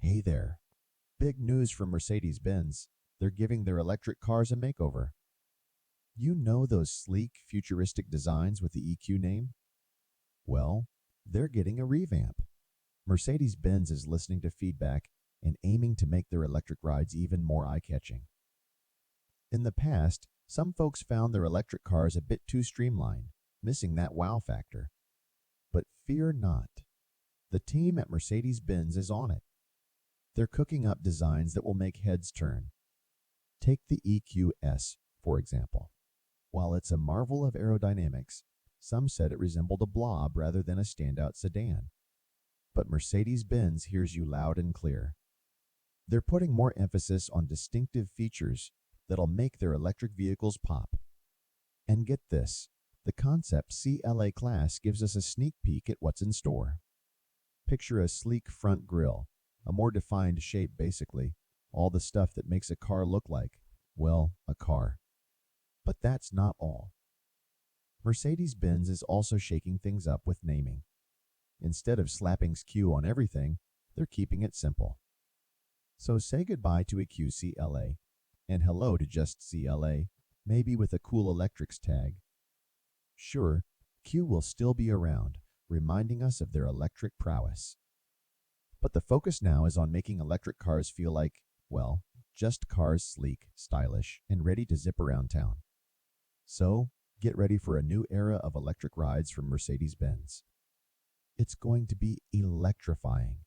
Hey there. Big news from Mercedes-Benz. They're giving their electric cars a makeover. You know those sleek, futuristic designs with the EQ name? Well, they're getting a revamp. Mercedes-Benz is listening to feedback and aiming to make their electric rides even more eye-catching. In the past, some folks found their electric cars a bit too streamlined, missing that wow factor. But fear not. The team at Mercedes-Benz is on it. They're cooking up designs that will make heads turn. Take the EQS, for example. While it's a marvel of aerodynamics, some said it resembled a Blob rather than a Standout sedan. But Mercedes-Benz hears you loud and clear. They're putting more emphasis on distinctive features that'll make their electric vehicles pop. And get this, the Concept CLA Class gives us a sneak peek at what's in store. Picture a sleek front grille, a more defined shape basically, all the stuff that makes a car look like, well, a car. But that's not all. Mercedes-Benz is also shaking things up with naming. Instead of slapping Q on everything, they're keeping it simple. So say goodbye to a QCLA, and hello to just CLA, maybe with a cool electrics tag. Sure, Q will still be around, reminding us of their electric prowess. But the focus now is on making electric cars feel like, well, just cars, sleek, stylish, and ready to zip around town. So, get ready for a new era of electric rides from Mercedes-Benz. It's going to be electrifying.